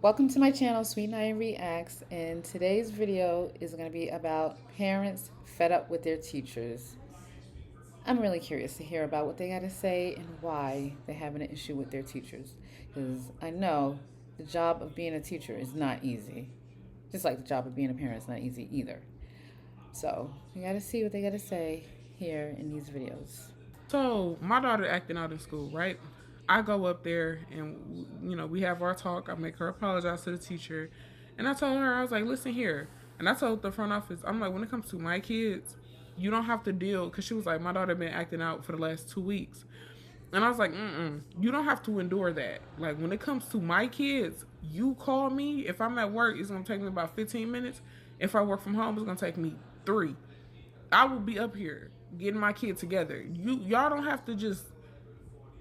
Welcome to my channel, Sweet Naya Reacts, and today's video is going to be about parents fed up with their teachers. I'm really curious to hear about what they got to say and why they're having an issue with their teachers, because I know the job of being a teacher is not easy, just like the job of being a parent is not easy either. So we got to see what they got to say here in these videos. So my daughter acting out in school, right? I go up there and we have our talk. I make her apologize to the teacher, and I told her I was like, listen here, and I told the front office, I'm like, when it comes to my kids, you don't have to deal because she was like, my daughter been acting out for the last 2 weeks, and I was like, you don't have to endure that. Like when it comes to my kids, you call me. If I'm at work, it's gonna take me about 15 minutes. If I work from home, it's gonna take me three. I will be up here getting my kid together. Y'all don't have to just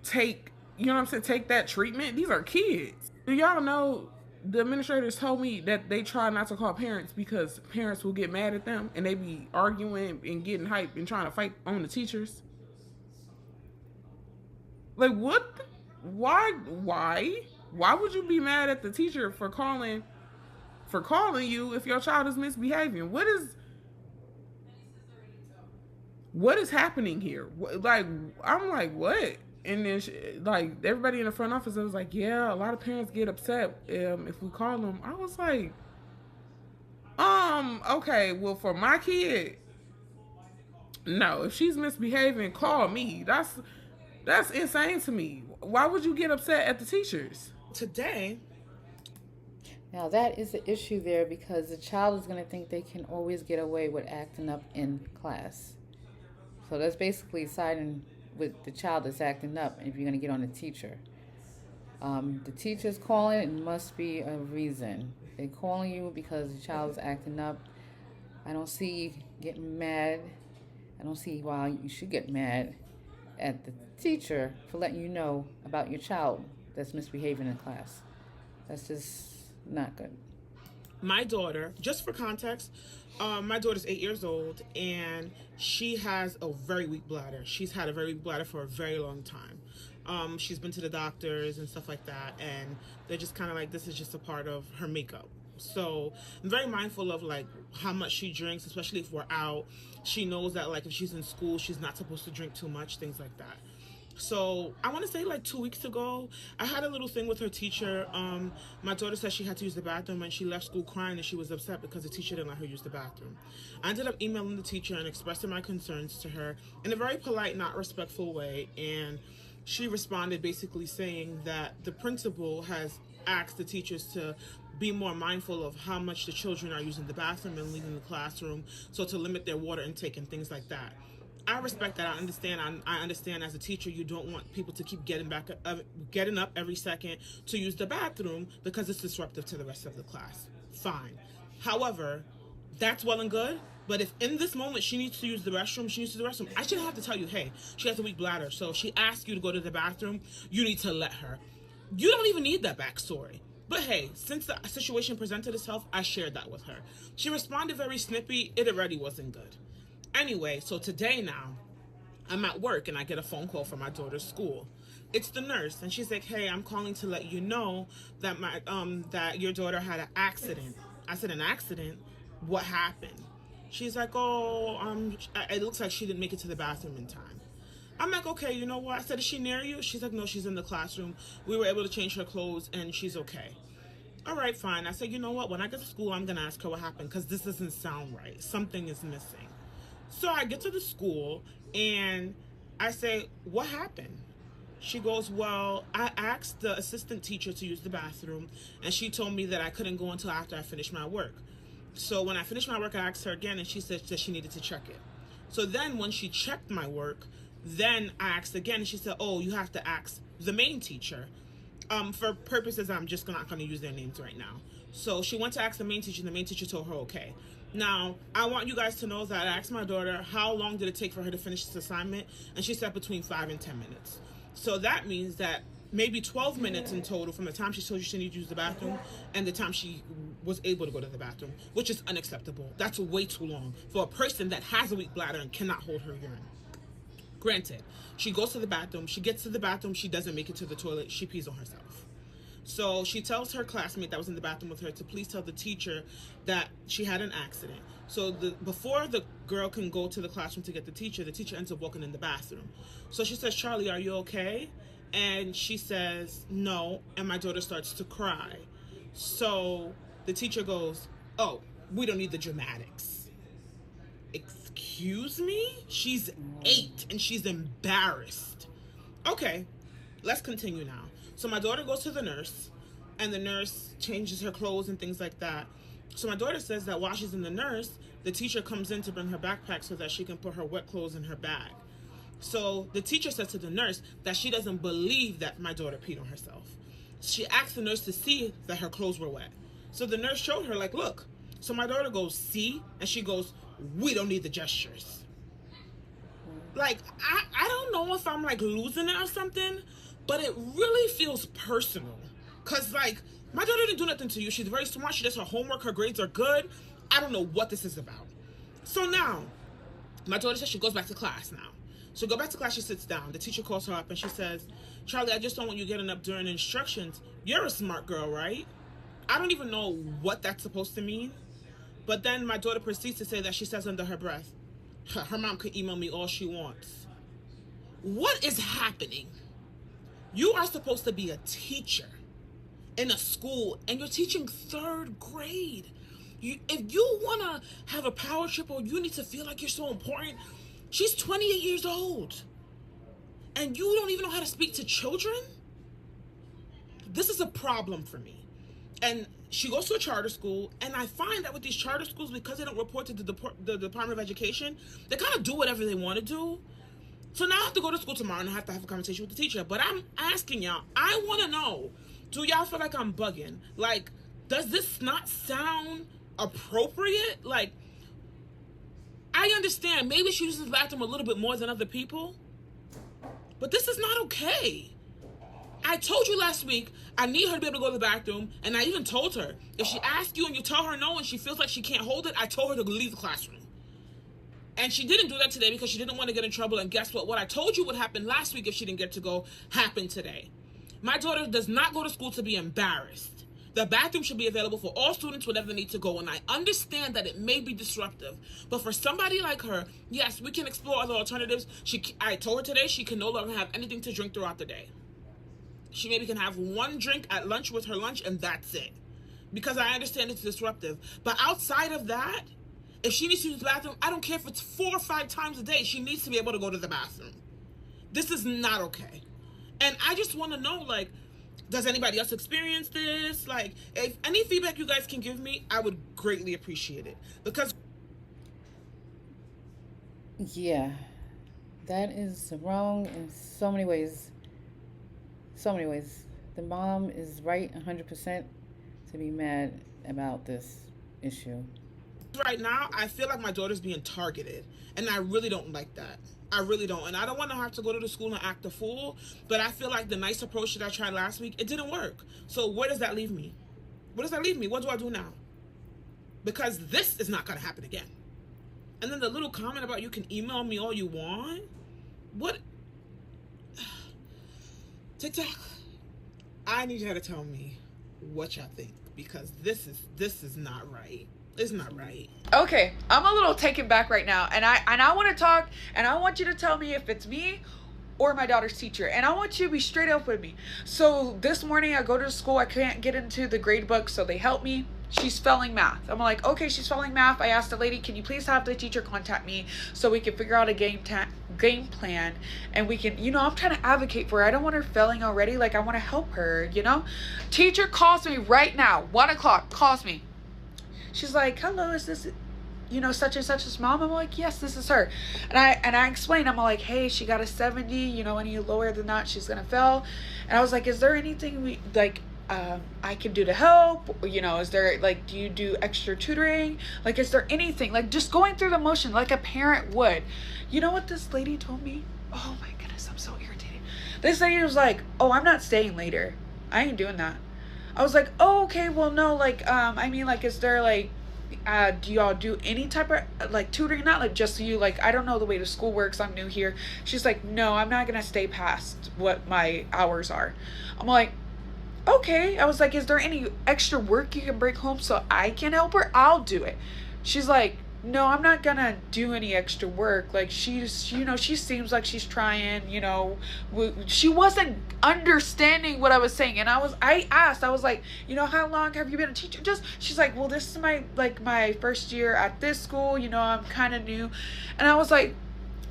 take, you know what I'm saying, take that treatment. These are kids. Do y'all know the administrators told me that they try not to call parents because parents will get mad at them and they be arguing and getting hyped and trying to fight on the teachers. Like what? Why would you be mad at the teacher for calling you if your child is misbehaving? What is happening here? Like, I'm like, what? And then, like, everybody in the front office was like, yeah, a lot of parents get upset if we call them. I was like, okay, well, for my kid, no. If she's misbehaving, call me. That's insane to me. Why would you get upset at the teachers? Today, Now that is the issue there because the child is going to think they can always get away with acting up in class. So that's basically siding with the child that's acting up if you're going to get on the teacher. The teacher's calling, it must be a reason. They're calling you because the child is acting up. I don't see getting mad. I don't see why you should get mad at the teacher for letting you know about your child that's misbehaving in class. That's just not good. my daughter, just for context, my daughter's 8 years old and she has a very weak bladder. She's had a very weak bladder for a very long time. She's been to the doctors and stuff like that, and they're just kind of like, this is just a part of her makeup. So I'm very mindful of like how much she drinks, especially if we're out. She knows that like if she's in school, she's not supposed to drink too much, things like that. So I want to say like 2 weeks ago, I had a little thing with her teacher. My daughter said she had to use the bathroom and she left school crying and she was upset because the teacher didn't let her use the bathroom. I ended up emailing the teacher and expressing my concerns to her in a very polite, not respectful way. And she responded basically saying that the principal has asked the teachers to be more mindful of how much the children are using the bathroom and leaving the classroom, so to limit their water intake and things like that. I respect that. I understand. I understand as a teacher, you don't want people to keep getting up every second to use the bathroom because it's disruptive to the rest of the class. Fine. However, that's well and good. But if in this moment she needs to use the restroom, she needs to use the restroom. I shouldn't have to tell you, hey, she has a weak bladder, so if she asks you to go to the bathroom, you need to let her. You don't even need that backstory. But hey, since the situation presented itself, I shared that with her. She responded very snippy. It already wasn't good. Anyway, so today now, I'm at work and I get a phone call from my daughter's school. It's the nurse, and she's like, "Hey, I'm calling to let you know that that your daughter had an accident." I said, "An accident? What happened?" She's like, "Oh, it looks like she didn't make it to the bathroom in time." I'm like, "Okay, you know what?" I said, "Is she near you?" She's like, "No, she's in the classroom. We were able to change her clothes and she's okay." All right, fine. I said, "You know what? When I get to school, I'm going to ask her what happened because this doesn't sound right. Something is missing." So I get to the school and I say, "What happened?" She goes, "Well, I asked the assistant teacher to use the bathroom and she told me that I couldn't go until after I finished my work. So when I finished my work, I asked her again and she said that she needed to check it. So then when she checked my work, then I asked again and she said, oh, you have to ask the main teacher." For purposes, I'm just not going to use their names right now. So she went to ask the main teacher, and the main teacher told her okay. Now, I want you guys to know that I asked my daughter how long did it take for her to finish this assignment, and she said between 5 and 10 minutes. So that means that maybe 12 minutes in total from the time she told you she needed to use the bathroom and the time she was able to go to the bathroom, which is unacceptable. That's way too long for a person that has a weak bladder and cannot hold her urine. Granted, she goes to the bathroom, she gets to the bathroom, she doesn't make it to the toilet, she pees on herself. So she tells her classmate that was in the bathroom with her to please tell the teacher that she had an accident. So before the girl can go to the classroom to get the teacher ends up walking in the bathroom. So she says, Charlie, are you okay? And she says, no. And my daughter starts to cry. So the teacher goes, oh, we don't need the dramatics. Excuse me? She's 8 and she's embarrassed. Okay, let's continue now. So my daughter goes to the nurse, and the nurse changes her clothes and things like that. So my daughter says that while she's in the nurse, the teacher comes in to bring her backpack so that she can put her wet clothes in her bag. So the teacher says to the nurse that she doesn't believe that my daughter peed on herself. She asked the nurse to see that her clothes were wet. So the nurse showed her, like, look. So my daughter goes, see? And she goes, we don't need the gestures. Like, I don't know if I'm, like, losing it or something, but it really feels personal. Because, like, my daughter didn't do nothing to you. She's very smart. She does her homework. Her grades are good. I don't know what this is about. So now, my daughter says she goes back to class now. So go back to class, she sits down. The teacher calls her up and she says, Charlie, I just don't want you getting up during instructions. You're a smart girl, right? I don't even know what that's supposed to mean. But then my daughter proceeds to say that she says under her breath, her mom can email me all she wants. What is happening? You are supposed to be a teacher in a school, and you're teaching 3rd grade. If you want to have a power trip or you need to feel like you're so important, she's 28 years old. And you don't even know how to speak to children? This is a problem for me. And she goes to a charter school, and I find that with these charter schools, because they don't report to the Department of Education, they kind of do whatever they want to do. So now I have to go to school tomorrow and I have to have a conversation with the teacher. But I'm asking y'all, I want to know, do y'all feel like I'm bugging? Like, does this not sound appropriate? Like, I understand maybe she uses the bathroom a little bit more than other people, but this is not okay. I told you last week I need her to be able to go to the bathroom, and I even told her, if she asks you and you tell her no and she feels like she can't hold it, I told her to leave the classroom. And she didn't do that today because she didn't want to get in trouble, and guess what? What I told you would happen last week if she didn't get to go happened today. My daughter does not go to school to be embarrassed. The bathroom should be available for all students whenever they need to go, and I understand that it may be disruptive. But for somebody like her, yes, we can explore other alternatives. I told her today she can no longer have anything to drink throughout the day. She maybe can have one drink at lunch with her lunch, and that's it. Because I understand it's disruptive. But outside of that, if she needs to use the bathroom, I don't care if it's 4 or 5 times a day, she needs to be able to go to the bathroom. This is not okay. And I just want to know, like, does anybody else experience this? Like, if any feedback you guys can give me, I would greatly appreciate it. Because Yeah, that is wrong in so many ways. So many ways. The mom is right 100% to be mad about this issue. right now, I feel like my daughter's being targeted. And I really don't like that. I really don't. And I don't want to have to go to the school and act a fool. But I feel like the nice approach that I tried last week, it didn't work. So where does that leave me? What does that leave me? What do I do now? Because this is not going to happen again. And then the little comment about you can email me all you want. What? TikTok, I need you to tell me what y'all think, because this is not right. It's not right. Okay, I'm a little taken back right now, and I want to talk, and I want you to tell me if it's me or my daughter's teacher, and I want you to be straight up with me. So this morning I go to school, I can't get into the grade book, so they help me. She's failing math. I'm like, okay, she's failing math. I asked the lady, can you please have the teacher contact me so we can figure out a game plan, and we can, I'm trying to advocate for her. I don't want her failing already. Like, I want to help her, Teacher calls me right now, 1:00, calls me. She's like, hello, is this, such and such's mom? I'm like, yes, this is her. And I explained, I'm like, hey, she got a 70, any lower than that, she's going to fail. And I was like, is there anything I can do to help? Is there, do you do extra tutoring? Is there anything, just going through the motion like a parent would? You know what this lady told me? Oh my goodness, I'm so irritated. This lady was like, oh, I'm not staying later. I ain't doing that. I was like, oh, okay, well, no, is there, do y'all do any type of, tutoring? Not, just so you, I don't know the way the school works, I'm new here. She's like, no, I'm not gonna stay past what my hours are. I'm like, okay. I was like, is there any extra work you can bring home so I can help her? I'll do it. She's like, no, I'm not gonna do any extra work. Like, she seems like she's trying, she wasn't understanding what I was saying. And I asked, I was like, how long have you been a teacher? She's like, well, this is my first year at this school, I'm kind of new. And I was like,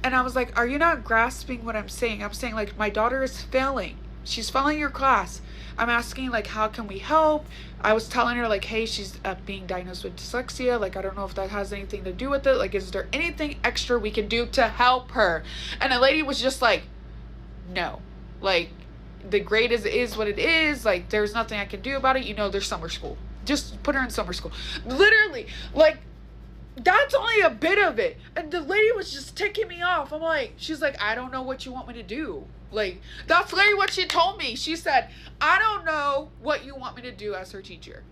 are you not grasping what I'm saying? I'm saying, like, my daughter is failing. She's failing your class. I'm asking, like, how can we help? I was telling her, like, hey, she's being diagnosed with dyslexia. Like, I don't know if that has anything to do with it. Like, is there anything extra we can do to help her? And the lady was just like, no. Like, the grade is what it is. Like, there's nothing I can do about it. There's summer school. Just put her in summer school. Literally, like, that's only a bit of it. And the lady was just ticking me off. She's like, I don't know what you want me to do. Like, that's literally what she told me. She said, I don't know what you want me to do as her teacher.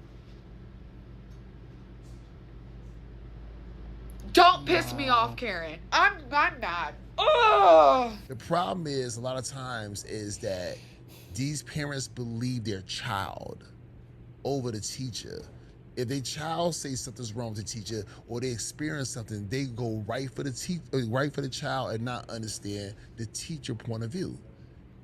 Don't piss me off, Karen. I'm mad. Oh. The problem is a lot of times is that these parents believe their child over the teacher. If their child says something's wrong with the teacher or they experience something, they go right for the child and not understand the teacher point of view.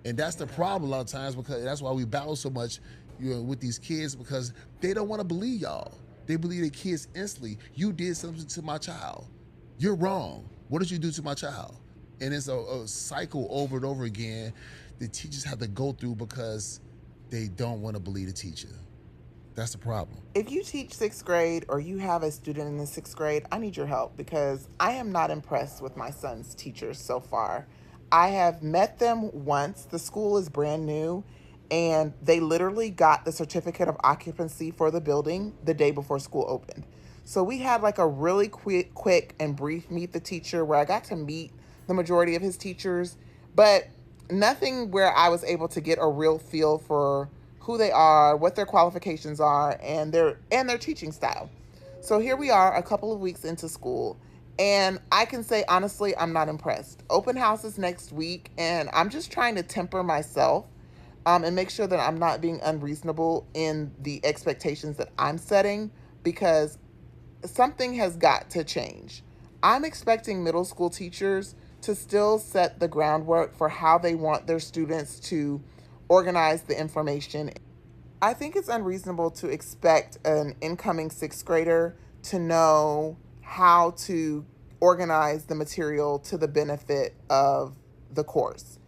And that's the problem a lot of times, because that's why we battle so much with these kids, because they don't want to believe y'all. They believe their kids instantly. You did something to my child. You're wrong. What did you do to my child? And it's a cycle over and over again the teachers have to go through because they don't want to believe the teacher. That's the problem. If you teach 6th grade or you have a student in the 6th grade, I need your help, because I am not impressed with my son's teachers so far. I have met them once. The school is brand new, and they literally got the certificate of occupancy for the building the day before school opened. So we had like a really quick and brief meet the teacher where I got to meet the majority of his teachers, but nothing where I was able to get a real feel for who they are, what their qualifications are, and their teaching style. So here we are a couple of weeks into school, and I can say honestly, I'm not impressed. Open house is next week, and I'm just trying to temper myself and make sure that I'm not being unreasonable in the expectations that I'm setting, because something has got to change. I'm expecting middle school teachers to still set the groundwork for how they want their students to organize the information. I think it's unreasonable to expect an incoming 6th grader to know how to organize the material to the benefit of the course.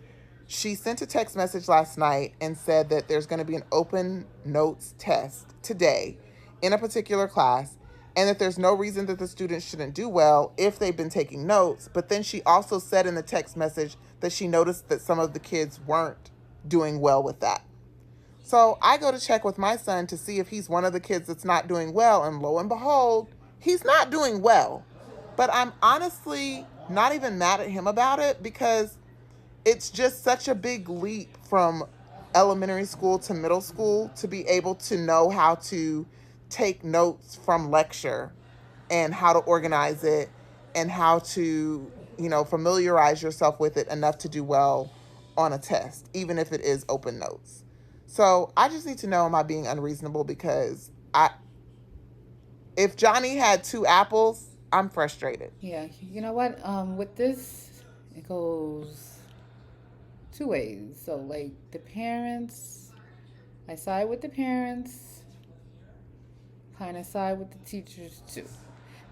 She sent a text message last night and said that there's going to be an open notes test today in a particular class, and that there's no reason that the students shouldn't do well if they've been taking notes. But then she also said in the text message that she noticed that some of the kids weren't doing well with that. So I go to check with my son to see if he's one of the kids that's not doing well, and lo and behold, he's not doing well. But I'm honestly not even mad at him about it, because it's just such a big leap from elementary school to middle school to be able to know how to take notes from lecture and how to organize it and how to, familiarize yourself with it enough to do well on a test, even if it is open notes. So I just need to know, am I being unreasonable? Because if Johnny had 2 apples, I'm frustrated. Yeah, you know what? With this, it goes 2 ways. So, like, the parents, I side with the parents, kind of side with the teachers too.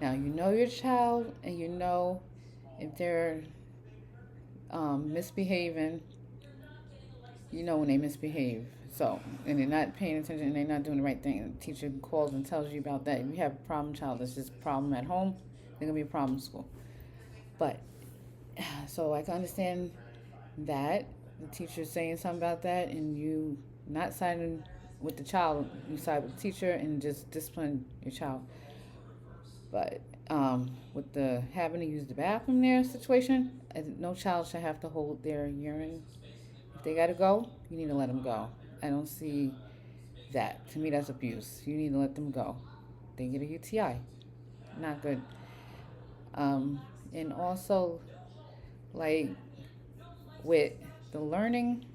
Now, you know your child, and you know if they're misbehaving. You know when they misbehave. So, and they're not paying attention and they're not doing the right thing. And the teacher calls and tells you about that. If you have a problem child that's just a problem at home, they're going to be a problem in school. But, so I can understand that. The teacher's saying something about that, and you not siding with the child, you side with the teacher and just discipline your child. But with the having to use the bathroom there situation, no child should have to hold their urine. If they got to go, you need to let them go. I don't see that. To me, that's abuse. You need to let them go. They get a UTI. Not good. And also, like, with the learning,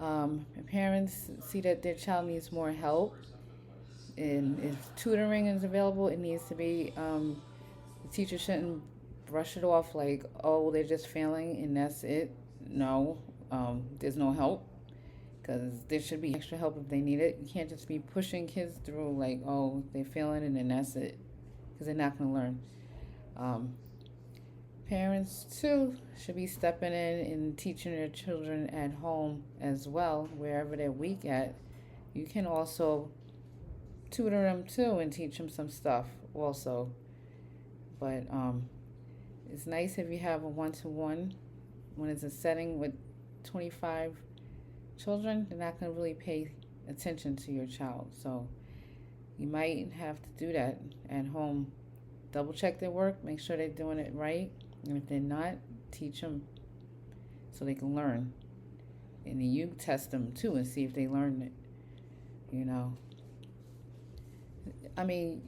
If parents see that their child needs more help, and if tutoring is available, it needs to be. The teacher shouldn't brush it off like, oh, they're just failing and that's it. No, there's no help, because there should be extra help if they need it. You can't just be pushing kids through like, oh, they're failing and then that's it, because they're not going to learn. Um, Parents too should be stepping in and teaching their children at home as well, wherever they're weak at. You can also tutor them too and teach them some stuff also. But it's nice if you have a one-to-one. When it's a setting with 25 children, they're not going to really pay attention to your child. So you might have to do that at home. Double check their work, make sure they're doing it right. And if they're not, teach them so they can learn. And then you test them too and see if they learn it. You know, I mean,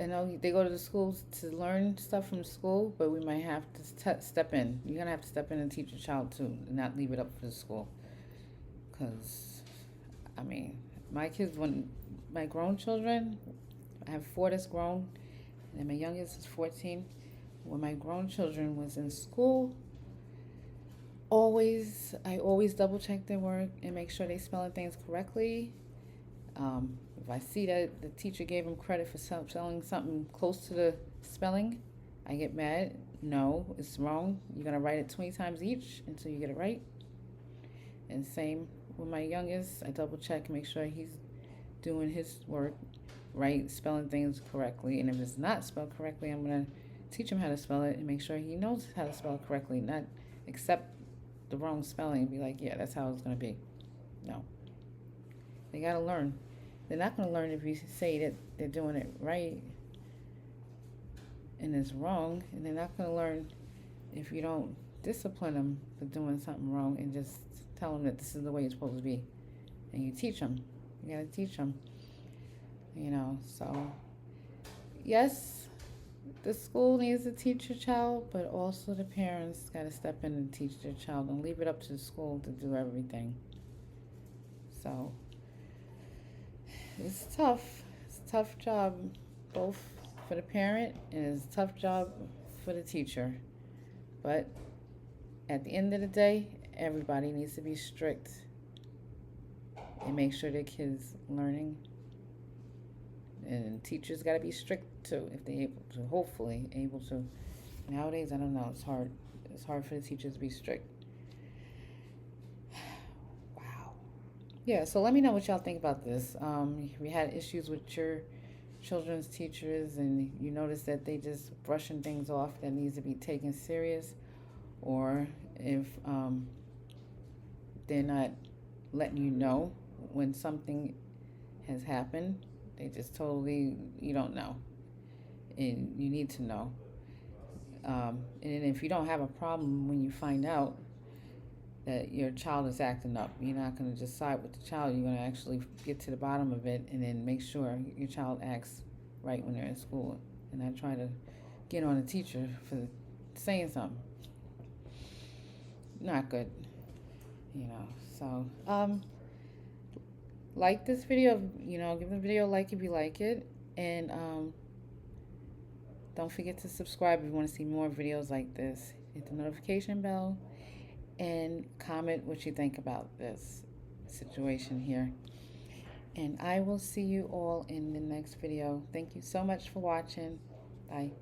I know they go to the schools to learn stuff from school, but we might have to step in. You're going to have to step in and teach your child too, and not leave it up for the school. Because, I mean, my kids, when my grown children, I have 4 that's grown, and my youngest is 14. When my grown children was in school, I always double check their work and make sure they spelling things correctly. If I see that the teacher gave them credit for spelling something close to the spelling, I get mad. No, it's wrong. You're going to write it 20 times each until you get it right. And same with my youngest. I double check and make sure he's doing his work right, spelling things correctly. And if it's not spelled correctly, I'm going to teach him how to spell it and make sure he knows how to spell it correctly, not accept the wrong spelling and be like, yeah, that's how it's going to be. No. They got to learn. They're not going to learn if you say that they're doing it right and it's wrong. And they're not going to learn if you don't discipline them for doing something wrong and just tell them that this is the way it's supposed to be. And you teach them. You got to teach them. You know, so yes, the school needs to teach your child, but also the parents got to step in and teach their child and leave it up to the school to do everything. So it's tough. It's a tough job, both for the parent and it's a tough job for the teacher. But at the end of the day, everybody needs to be strict and make sure their kids learning. And teachers got to be strict too if they're able to, hopefully able to. Nowadays, I don't know, it's hard. It's hard for the teachers to be strict. Wow. Yeah, so let me know what y'all think about this. If you had issues with your children's teachers and you notice that they just brushing things off that needs to be taken serious, or if they're not letting you know when something has happened. They just totally, you don't know. And you need to know. And if you don't have a problem when you find out that your child is acting up, you're not going to just side with the child. You're going to actually get to the bottom of it and then make sure your child acts right when they're in school. And I try to get on a teacher for saying something. Not good. You know, so, like this video, you know, give the video a like if you like it. And don't forget to subscribe if you want to see more videos like this. Hit the notification bell and comment what you think about this situation here. And I will see you all in the next video. Thank you so much for watching. Bye.